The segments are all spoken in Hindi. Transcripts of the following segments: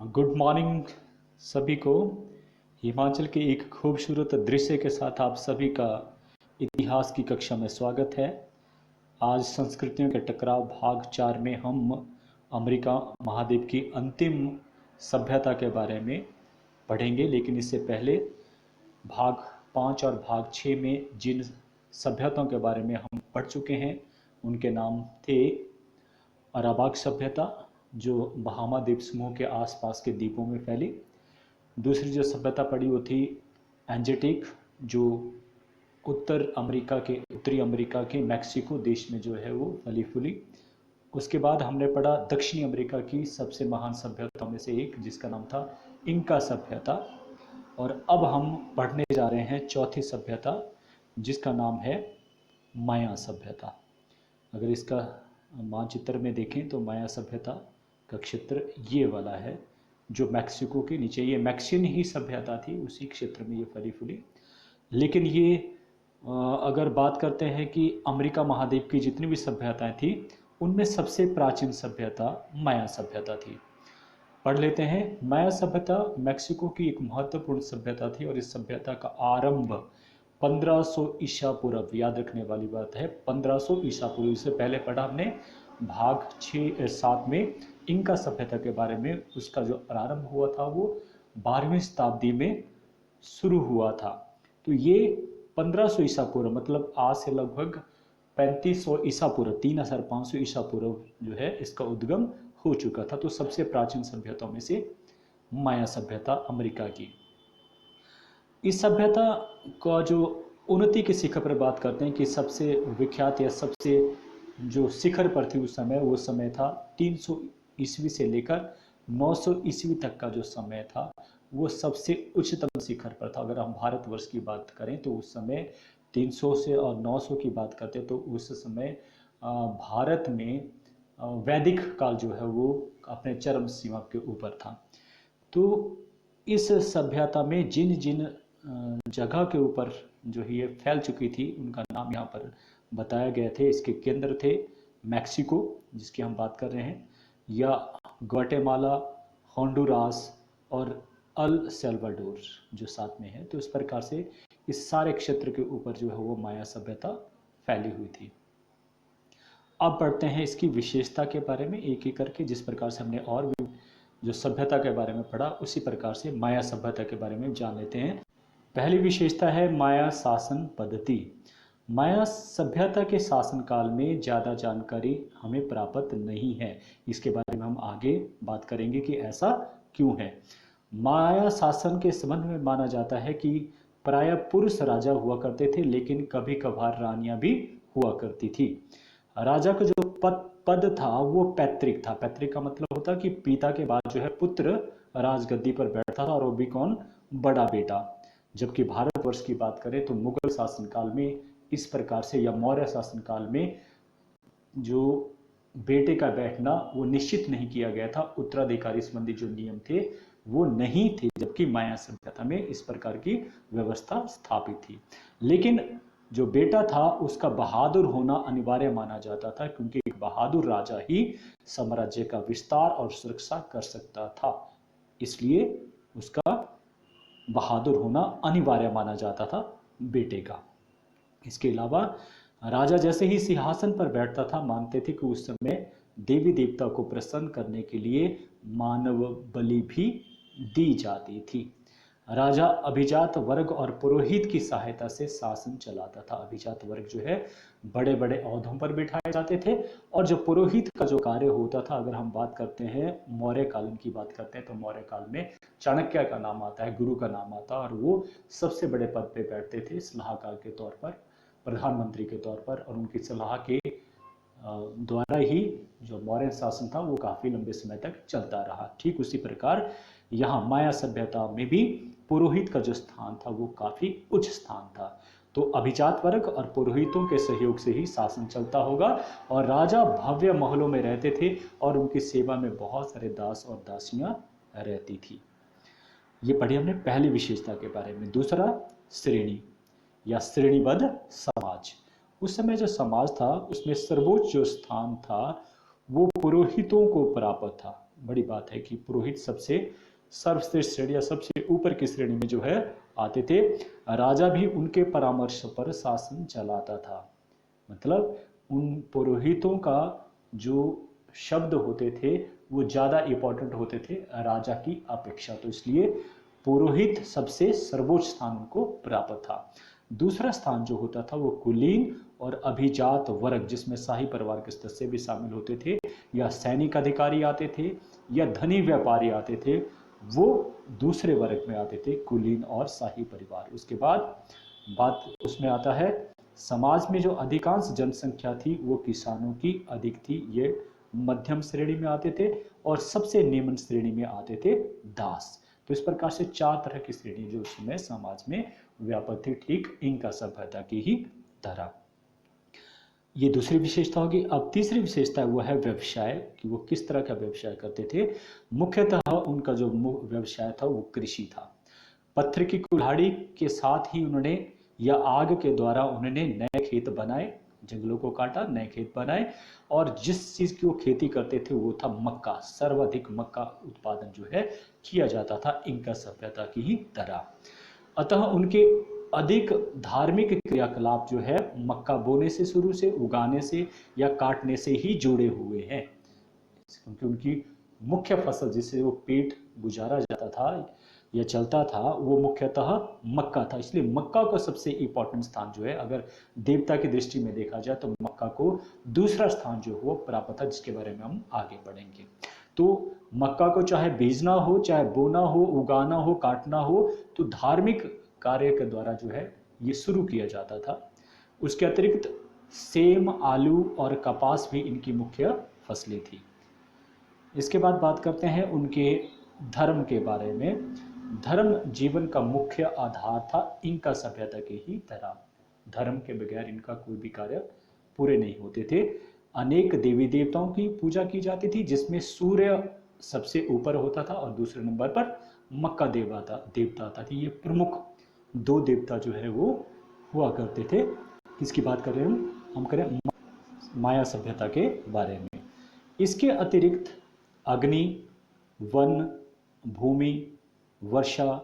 गुड मॉर्निंग सभी को। हिमाचल के एक खूबसूरत दृश्य के साथ आप सभी का इतिहास की कक्षा में स्वागत है। आज संस्कृतियों के टकराव भाग 4 में हम अमेरिका महाद्वीप की अंतिम सभ्यता के बारे में पढ़ेंगे, लेकिन इससे पहले भाग 5 और भाग 6 में जिन सभ्यताओं के बारे में हम पढ़ चुके हैं उनके नाम थे अरावाक सभ्यता, जो बहामा द्वीप समूह के आसपास के द्वीपों में फैली। दूसरी जो सभ्यता पड़ी वो थी एंजेटिक, जो उत्तरी अमेरिका के मैक्सिको देश में जो है वो फली फूली। उसके बाद हमने पढ़ा दक्षिणी अमेरिका की सबसे महान सभ्यताओं में से एक, जिसका नाम था इंका सभ्यता। और अब हम पढ़ने जा रहे हैं चौथी सभ्यता, जिसका नाम है माया सभ्यता। अगर इसका मानचित्र में देखें तो माया सभ्यता का क्षेत्र ये वाला है, जो मैक्सिको के नीचे, ये मैक्सियन ही सभ्यता थी, उसी क्षेत्र में ये फली फूली। लेकिन ये अगर बात करते हैं कि अमेरिका महाद्वीप की जितनी भी सभ्यताएं थी उनमें सबसे प्राचीन सभ्यता माया सभ्यता थी। पढ़ लेते हैं। माया सभ्यता मैक्सिको की एक महत्वपूर्ण सभ्यता थी और इस सभ्यता का आरंभ 1500 ईसा पूर्व, याद रखने वाली बात है 1500 ईसा पूर्व। इससे पहले पढ़ा हमने भाग 6-7 में इंका सभ्यता के बारे में। उसका जो प्रारंभ हुआ था वो 12वीं शताब्दी में शुरू हुआ था। तो ये 1500 ईसा पूर्व मतलब आज से लगभग 3500 ईसा पूर्व, 3500 ईसा पूर्व जो है इसका उद्गम हो चुका था। तो सबसे प्राचीन सभ्यताओं में से माया सभ्यता अमेरिका की। इस सभ्यता का जो उन्नति के शिखर पर बात करते हैं कि सबसे विख्यात या सबसे जो शिखर पर थी उस समय, वो समय था 300 ईस्वी से लेकर 900 ईस्वी तक का जो समय था वो सबसे उच्चतम शिखर पर था। अगर हम भारतवर्ष की बात करें तो उस समय 300 से और 900 की बात करते तो उस समय भारत में वैदिक काल जो है वो अपने चरम सीमा के ऊपर था। तो इस सभ्यता में जिन जिन जगह के ऊपर जो ये फैल चुकी थी उनका नाम यहाँ पर बताया गया थे। इसके केंद्र थे मैक्सिको, जिसकी हम बात कर रहे हैं, या ग्वाटेमाला, होंडुरास और अल सल्वाडोर जो साथ में है। तो इस प्रकार से इस सारे क्षेत्र के ऊपर जो है वो माया सभ्यता फैली हुई थी। अब पढ़ते हैं इसकी विशेषता के बारे में एक एक करके। जिस प्रकार से हमने और भी जो सभ्यता के बारे में पढ़ा उसी प्रकार से माया सभ्यता के बारे में जान लेते हैं। पहली विशेषता है माया शासन पद्धति। माया सभ्यता के शासनकाल में ज़्यादा जानकारी हमें प्राप्त नहीं है। इसके बारे में हम आगे बात करेंगे कि ऐसा क्यों है। माया शासन के संबंध में माना जाता है कि प्रायः पुरुष राजा हुआ करते थे, लेकिन कभी कभार रानियां भी हुआ करती थी। राजा का जो पद था वो पैतृक था। पैतृक का मतलब होता कि पिता के बाद जो है पुत्र राजगद्दी पर बैठता था, और वो भी कौन? बड़ा बेटा। जबकि भारतवर्ष की बात करें तो मुगल शासनकाल में इस प्रकार से, या मौर्य शासनकाल में जो बेटे का बैठना वो निश्चित नहीं किया गया था। उत्तराधिकारी संबंधी जो नियम थे वो नहीं थे, जबकि माया सभ्यता में इस प्रकार की व्यवस्था स्थापित थी। लेकिन जो बेटा था उसका बहादुर होना अनिवार्य माना जाता था, क्योंकि एक बहादुर राजा ही साम्राज्य का विस्तार और सुरक्षा कर सकता था। इसलिए उसका बहादुर होना अनिवार्य माना जाता था बेटे का। इसके अलावा राजा जैसे ही सिंहासन पर बैठता था, मानते थे कि उस समय देवी देवता को प्रसन्न करने के लिए मानव बलि भी दी जाती थी। राजा अभिजात वर्ग और पुरोहित की सहायता से शासन चलाता था। अभिजात वर्ग जो है बड़े बड़े ओहदों पर बिठाए जाते थे, और जो पुरोहित का जो कार्य होता था, अगर हम बात करते हैं मौर्य कालीन की बात करते हैं तो मौर्य काल में चाणक्य का नाम आता है, गुरु का नाम आता है, और वो सबसे बड़े पद पे बैठते थे सलाहकार के तौर पर, प्रधानमंत्री के तौर पर, और उनकी सलाह के द्वारा ही जो मौर्य शासन था वो काफी लंबे समय तक चलता रहा। ठीक उसी प्रकार यहाँ माया सभ्यता में भी पुरोहित का जो स्थान था वो काफी उच्च स्थान था। तो अभिजात वर्ग और पुरोहितों के सहयोग से ही शासन चलता होगा, और राजा भव्य महलों में रहते थे और उनकी सेवा में बहुत सारे दास और दासियां रहती थी। ये पढ़ी हमने पहली विशेषता के बारे में। दूसरा, श्रेणी या श्रेणीबद्ध समाज। उस समय जो समाज था उसमें सर्वोच्च जो स्थान था वो पुरोहितों को प्राप्त था। बड़ी बात है कि पुरोहित सबसे सर्वश्रेष्ठ श्रेणी या सबसे ऊपर की श्रेणी में जो है आते थे। राजा भी उनके परामर्श पर शासन चलाता था। मतलब उन पुरोहितों का जो शब्द होते थे वो ज़्यादा इम्पोर्टेंट होते थे राजा की अपेक्षा, तो इसलिए पुरोहित सबसे सर्वोच्च स्थान उनको प्राप्त था। दूसरा स्थान जो होता था वो कुलीन और अभिजात वर्ग, जिसमें शाही परिवार के सदस्य भी शामिल होते थे, या सैनिक अधिकारी आते थे, या धनी व्यापारी आते थे, वो दूसरे वर्ग में आते थे, कुलीन और शाही परिवार। उसके बाद बात उसमें आता है समाज में जो अधिकांश जनसंख्या थी वो किसानों की अधिक थी, ये मध्यम श्रेणी में आते थे, और सबसे निम्न श्रेणी में आते थे दास। तो इस प्रकार से चार तरह की श्रेणी जो उस समय समाज में व्यापक थी, ठीक इंका सभ्यता की ही तरह। ये दूसरी विशेषता होगी। अब तीसरी विशेषता वो है व्यवसाय, कि वो किस तरह का व्यवसाय करते थे। मुख्यतः उनका जो व्यवसाय था वो कृषि था। पत्थर की कुल्हाड़ी के साथ ही उन्होंने या आग के द्वारा उन्होंने नए खेत बनाए, जंगलों को काटा, नए खेत बनाए, और जिस चीज की वो खेती करते थे वो था मक्का। सर्वाधिक मक्का उत्पादन जो है किया जाता था इंका सभ्यता की ही तरह। अतः उनके अधिक धार्मिक क्रियाकलाप जो है मक्का बोने से, शुरू से उगाने से या काटने से ही जुड़े हुए हैं, क्योंकि उनकी मुख्य फसल जिससे वो पेट गुजारा जाता था या चलता था वो मुख्यतः मक्का था। इसलिए मक्का को सबसे इंपॉर्टेंट स्थान जो है, अगर देवता की दृष्टि में देखा जाए तो मक्का को दूसरा स्थान जो वो प्राप्त था, जिसके बारे में हम आगे पढ़ेंगे। तो मक्का को चाहे बीजना हो, चाहे बोना हो, उगाना हो, काटना हो, तो धार्मिक कार्य के द्वारा जो है ये शुरू किया जाता था। उसके अतिरिक्त सेम, आलू और कपास भी इनकी मुख्य फसलें थी। इसके बाद बात करते हैं उनके धर्म के बारे में। धर्म जीवन का मुख्य आधार था इंका सभ्यता के ही तरह। धर्म के बगैर इनका कोई भी कार्य पूरे नहीं होते थे। अनेक देवी देवताओं की पूजा की जाती थी, जिसमें सूर्य सबसे ऊपर होता था और दूसरे नंबर पर मक्का देवता आता था। ये प्रमुख दो देवता जो है वो हुआ करते थे। किसकी बात कर रहे हैं हम करें माया सभ्यता के बारे में। इसके अतिरिक्त अग्नि, वन, भूमि, वर्षा,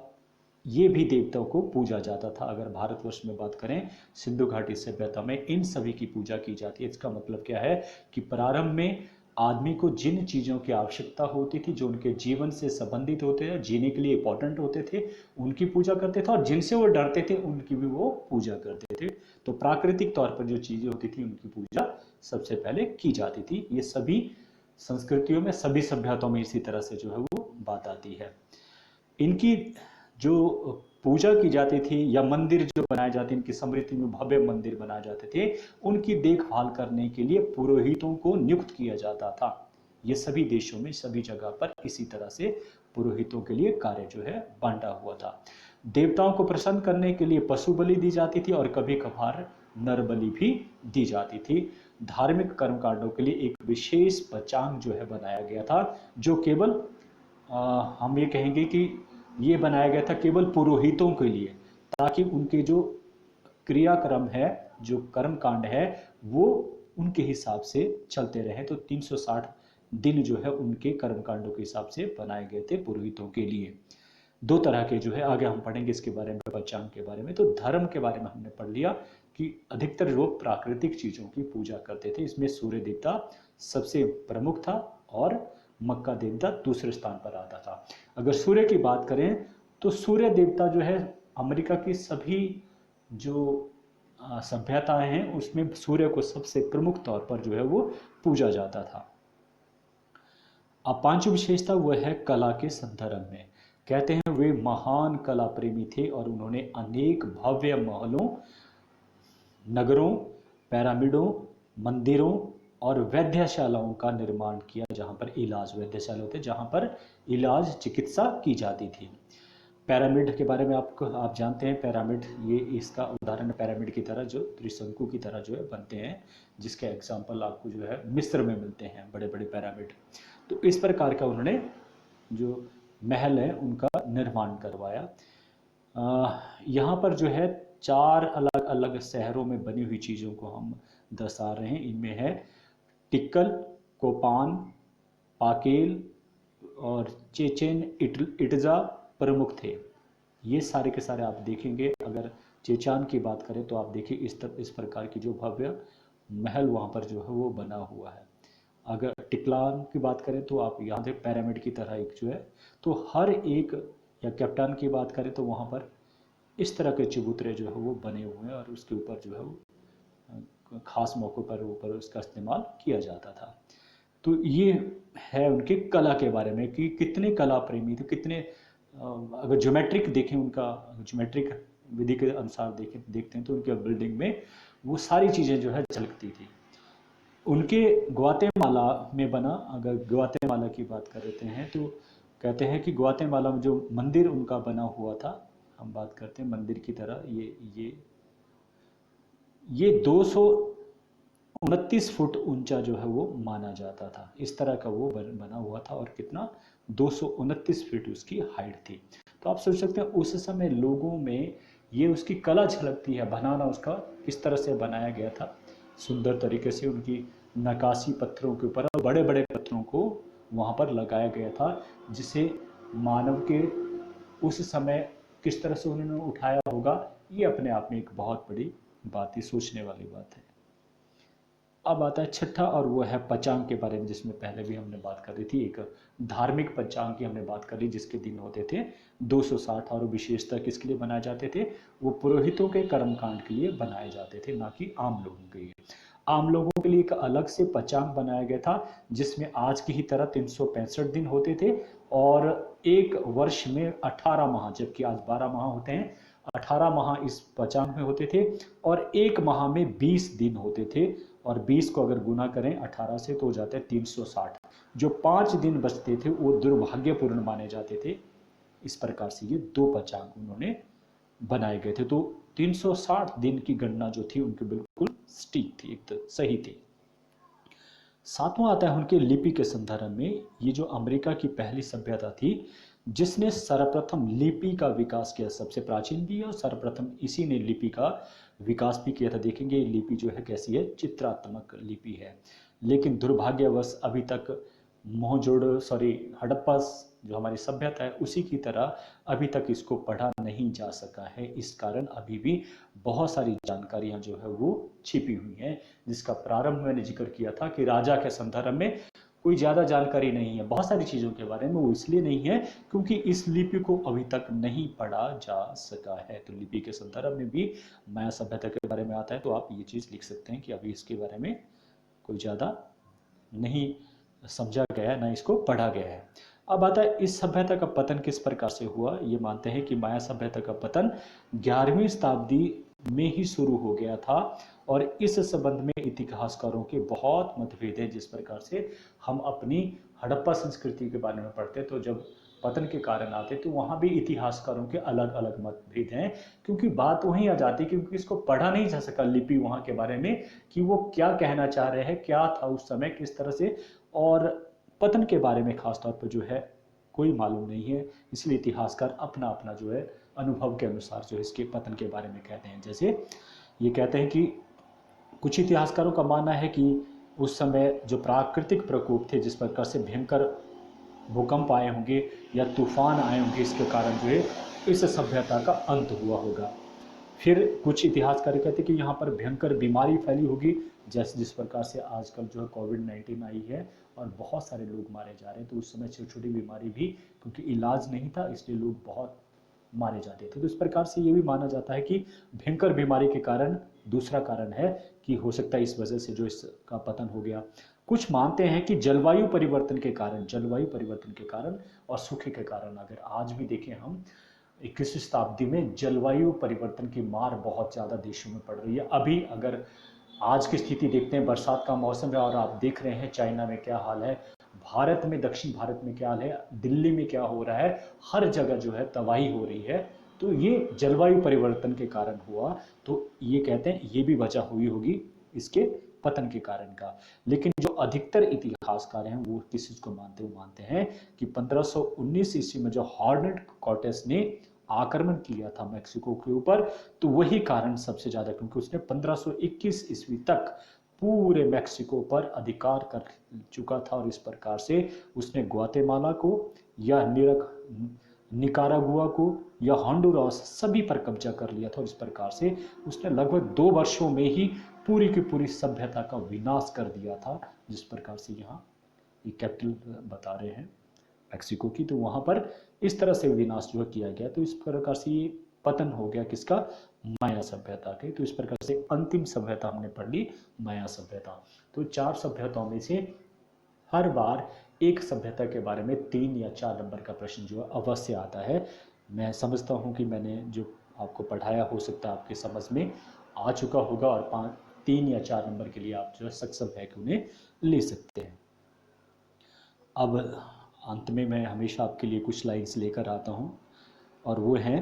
ये भी देवताओं को पूजा जाता था। अगर भारतवर्ष में बात करें, सिंधु घाटी सभ्यता में इन सभी की पूजा की जाती है। इसका मतलब क्या है कि प्रारंभ में आदमी को जिन चीज़ों की आवश्यकता होती थी, जो उनके जीवन से संबंधित होते थे, जीने के लिए इंपॉर्टेंट होते थे, उनकी पूजा करते थे, और जिनसे वो डरते थे उनकी भी वो पूजा करते थे। तो प्राकृतिक तौर पर जो चीज़ें होती थी उनकी पूजा सबसे पहले की जाती थी। ये सभी संस्कृतियों में, सभी सभ्यताओं में इसी तरह से जो है वो बात आती है। इनकी जो पूजा की जाती थी या मंदिर जो बनाए जाते, इनकी स्मृति में भव्य मंदिर बनाए जाते थे, उनकी देखभाल करने के लिए पुरोहितों को नियुक्त किया जाता था। ये सभी देशों में, सभी जगह पर इसी तरह से पुरोहितों के लिए कार्य जो है बांटा हुआ था। देवताओं को प्रसन्न करने के लिए पशु बलि दी जाती थी और कभी कभार नर बलि भी दी जाती थी। धार्मिक कर्मकांडों के लिए एक विशेष पंचांग जो है बनाया गया था, जो केवल हम ये कहेंगे कि ये बनाया गया था केवल पुरोहितों के लिए, ताकि उनके जो क्रियाक्रम है, जो कर्म कांड है, वो उनके हिसाब से चलते रहे। तो 360 दिन जो है उनके कर्म कांडों के हिसाब से बनाए गए थे पुरोहितों के लिए। दो तरह के जो है, आगे हम पढ़ेंगे इसके बारे में, पंचांग के बारे में। तो धर्म के बारे में हमने पढ़ लिया कि अधिकतर लोग प्राकृतिक चीजों की पूजा करते थे। इसमें सूर्य देवता सबसे प्रमुख था और मक्का देवता दूसरे स्थान पर आता था। अगर सूर्य की बात करें तो सूर्य देवता जो है अमेरिका की सभी जो सभ्यताएं हैं उसमें सूर्य को सबसे प्रमुख तौर पर जो है वो पूजा जाता था। अब पांचवी विशेषता वह है कला के संदर्भ में। कहते हैं वे महान कला प्रेमी थे और उन्होंने अनेक भव्य महलों, नगरों, पैरामिडों, मंदिरों और वैद्यशालाओं का निर्माण किया, जहां पर इलाज, वैद्यशाला होते जहां पर इलाज, चिकित्सा की जाती थी। पिरामिड के बारे में आप जानते हैं। पिरामिड, ये इसका उदाहरण पिरामिड की तरह जो त्रिशंकु की तरह जो है बनते हैं, जिसके एग्जाम्पल आपको जो है मिस्र में मिलते हैं, बड़े बड़े पिरामिड। तो इस प्रकार का उन्होंने जो महल है उनका निर्माण करवाया। यहाँ पर जो है 4 अलग अलग शहरों में बनी हुई चीज़ों को हम दर्शा रहे हैं। इनमें है टिक्कल, कोपान, पाकेल, और चेचेन इट्जा प्रमुख थे। ये सारे के सारे आप देखेंगे। अगर चेचान की बात करें तो आप देखिए इस प्रकार की जो भव्य महल वहाँ पर जो है वो बना हुआ है। अगर टिकलान की बात करें तो आप यहाँ से पिरामिड की तरह एक जो है, तो हर एक, या कैप्टान की बात करें तो वहाँ पर इस तरह के चबूतरे जो है वो बने हुए हैं और उसके ऊपर जो है वो खास मौक़ों पर ऊपर उसका इस्तेमाल किया जाता था। तो ये है उनके कला के बारे में कि कितने कला प्रेमी थे, कितने अगर ज्योमेट्रिक देखें, उनका ज्योमेट्रिक विधि के अनुसार देखते हैं तो उनके बिल्डिंग में वो सारी चीज़ें जो है झलकती थी। उनके ग्वाटेमाला में बना, अगर ग्वाटेमाला की बात कर रहे हैं तो कहते हैं कि ग्वाटेमाला में जो मंदिर उनका बना हुआ था, हम बात करते हैं मंदिर की तरह, ये 229 फुट ऊंचा जो है वो माना जाता था। इस तरह का वो बना हुआ था और कितना 229 फीट उसकी हाइट थी। तो आप सोच सकते हैं उस समय लोगों में ये उसकी कला झलकती है, बनाना उसका किस तरह से बनाया गया था, सुंदर तरीके से उनकी नक्काशी पत्थरों के ऊपर, बड़े बड़े पत्थरों को वहाँ पर लगाया गया था, जिसे मानव के उस समय किस तरह से उन्होंने उठाया होगा, ये अपने आप में एक बहुत बड़ी बात है, सोचने वाली बात है। अब आता है छठा, और वो है पंचांग के बारे में, जिसमें पहले भी हमने बात कर रही थी। एक धार्मिक पंचांग की हमने बात कर ली, जिसके दिन होते थे 260, और विशेषतः किसके लिए बनाए जाते थे, वो पुरोहितों के कर्मकांड के लिए बनाए जाते थे, ना कि आम लोगों के लिए। आम लोगों के लिए एक अलग से पंचांग बनाया गया था, जिसमें आज की ही तरह 365 दिन होते थे, और एक वर्ष में 18 माह, जबकि आज 12 माह होते हैं, 18 माह इस पंचांग में होते थे, और एक माह में 20 दिन होते थे, और 20 को अगर गुना करें 18 से तो हो जाते हैं 360। जो 5 दिन बचते थे वो दुर्भाग्यपूर्ण माने जाते थे। इस प्रकार से ये 2 पंचांग उन्होंने बनाए गए थे। तो 360 दिन की गणना जो थी उनकी बिल्कुल सटीक थी, एकदम सही थी। सातवां आता है उनके लिपि के संदर्भ में। ये जो अमेरिका की पहली सभ्यता थी जिसने सर्वप्रथम लिपि का विकास किया, सबसे प्राचीन भी है और सर्वप्रथम इसी ने लिपि का विकास भी किया था। देखेंगे लिपि जो है कैसी है, चित्रात्मक लिपि है। लेकिन दुर्भाग्यवश अभी तक हड़प्पा जो हमारी सभ्यता है उसी की तरह अभी तक इसको पढ़ा नहीं जा सका है। इस कारण अभी भी बहुत सारी जानकारियां जो है वो छिपी हुई हैं, जिसका प्रारंभ मैंने जिक्र किया था कि राजा के संदर्भ में कोई ज़्यादा जानकारी नहीं है। बहुत सारी चीज़ों के बारे में वो इसलिए नहीं है क्योंकि इस लिपि को अभी तक नहीं पढ़ा जा सका है। तो लिपि के संदर्भ में भी माया सभ्यता के बारे में आता है, तो आप ये चीज़ लिख सकते हैं कि अभी इसके बारे में कोई ज़्यादा नहीं समझा गया है, ना इसको पढ़ा गया है। अब आता है इस सभ्यता का पतन किस प्रकार से हुआ। ये मानते हैं कि माया सभ्यता का पतन 11वीं शताब्दी में ही शुरू हो गया था, और इस संबंध में इतिहासकारों के बहुत मतभेद हैं। जिस प्रकार से हम अपनी हड़प्पा संस्कृति के बारे में पढ़ते हैं, तो जब पतन के कारण आते तो वहाँ भी इतिहासकारों के अलग अलग मतभेद हैं, क्योंकि बात वहीं आ जाती है, क्योंकि इसको पढ़ा नहीं जा सका लिपि वहाँ के बारे में कि वो क्या कहना चाह रहे हैं, क्या था उस समय, किस तरह से, और पतन के बारे में खासतौर पर जो है कोई मालूम नहीं है। इसलिए इतिहासकार अपना अपना जो है अनुभव के अनुसार जो है इसके पतन के बारे में कहते हैं। जैसे ये कहते हैं कि कुछ इतिहासकारों का मानना है कि उस समय जो प्राकृतिक प्रकोप थे, जिस प्रकार से भयंकर भूकंप आए होंगे या तूफान आए होंगे, इसके कारण जो है इस सभ्यता का अंत हुआ होगा। फिर कुछ इतिहासकार कहते हैं कि यहाँ पर भयंकर बीमारी फैली होगी, जैसे जिस प्रकार से आजकल जो है कोविड-19 आई है और बहुत सारे लोग मारे जा रहे हैं। तो उस समय छोटी छोटी बीमारी भी, क्योंकि इलाज नहीं था, इसलिए लोग बहुत मारे जाते थे। तो इस प्रकार से ये भी माना जाता है कि भयंकर बीमारी के कारण दूसरा कारण है कि हो सकता है इस वजह से जो इसका पतन हो गया। कुछ मानते हैं कि जलवायु परिवर्तन के कारण और सूखे के कारण। अगर आज भी देखें हम 21वीं शताब्दी में जलवायु परिवर्तन की मार बहुत ज़्यादा देशों में पड़ रही है। अभी अगर आज की स्थिति देखते हैं, बरसात का मौसम है और आप देख रहे हैं चाइना में क्या हाल है, भारत में, दक्षिण भारत में क्या हाल है, दिल्ली में क्या हो रहा है, हर जगह जो है तबाही हो रही है। तो ये जलवायु परिवर्तन के कारण हुआ। तो ये कहते हैं ये भी वजह हुई होगी इसके पतन के कारण का। लेकिन जो अधिकतर इतिहासकार हैं वो किस चीज को मानते हैं, वो मानते हैं कि 1519 ईस्वी में जो हॉर्नेट कॉर्टेस ने आक्रमण किया था मैक्सिको के ऊपर, तो वही कारण सबसे ज्यादा, क्योंकि उसने 1521 ईस्वी तक पूरे मैक्सिको पर अधिकार कर चुका था, और इस प्रकार से उसने ग्वाटेमाला को या निकारागुआ को या होंडुरास सभी पर कब्जा कर लिया था। और इस प्रकार से उसने लगभग 2 वर्षों में ही पूरी की पूरी सभ्यता का विनाश कर दिया था। जिस प्रकार से यहाँ ये कैपिटल बता रहे हैं मैक्सिको की, तो वहाँ पर इस तरह से विनाश जो किया गया। तो इस प्रकार से ये पतन हो गया किसका, माया सभ्यता के। तो इस प्रकार से अंतिम सभ्यता हमने पढ़ ली, माया सभ्यता। तो 4 सभ्यताओं में से हर बार एक सभ्यता के बारे में 3 या 4 नंबर का प्रश्न जो है अवश्य आता है। मैं समझता हूँ कि मैंने जो आपको पढ़ाया हो सकता है आपके समझ में आ चुका होगा, और 3 या 4 नंबर के लिए आप जो है सक्षम है कि उन्हें ले सकते हैं। अब अंत में मैं हमेशा आपके लिए कुछ लाइन्स लेकर आता हूँ, और वो है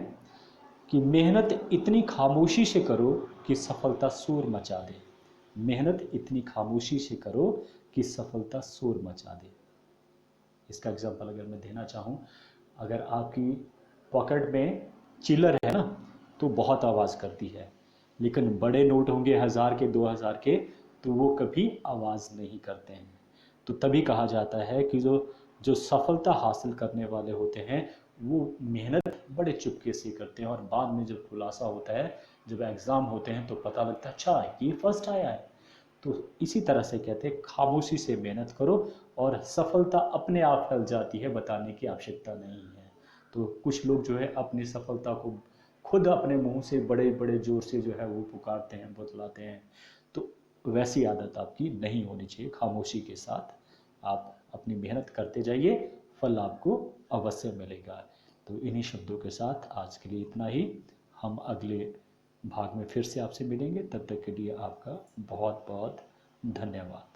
कि मेहनत इतनी खामोशी से करो कि सफलता शोर मचा दे। मेहनत इतनी खामोशी से करो कि सफलता शोर मचा दे। इसका एग्जाम्पल अगर मैं देना चाहूँ, अगर आपकी पॉकेट में चिल्लर है ना, तो बहुत आवाज़ करती है, लेकिन बड़े नोट होंगे 1000 के 2000 के, तो वो कभी आवाज़ नहीं करते हैं। तो तभी कहा जाता है कि जो जो सफलता हासिल करने वाले होते हैं वो मेहनत बड़े चुपके से करते हैं, और बाद में जब खुलासा होता है, जब एग्ज़ाम होते हैं, तो पता लगता है अच्छा ये फर्स्ट आया है। तो इसी तरह से कहते हैं खामोशी से मेहनत करो, और सफलता अपने आप फैल जाती है, बताने की आवश्यकता नहीं है। तो कुछ लोग जो है अपनी सफलता को खुद अपने मुंह से बड़े बड़े जोर से जो है वो पुकारते हैं, बतलाते हैं। तो वैसी आदत आपकी नहीं होनी चाहिए। खामोशी के साथ आप अपनी मेहनत करते जाइए, फल आपको अवश्य मिलेगा। तो इन्हीं शब्दों के साथ आज के लिए इतना ही। हम अगले भाग में फिर से आपसे मिलेंगे। तब तक के लिए आपका बहुत बहुत धन्यवाद।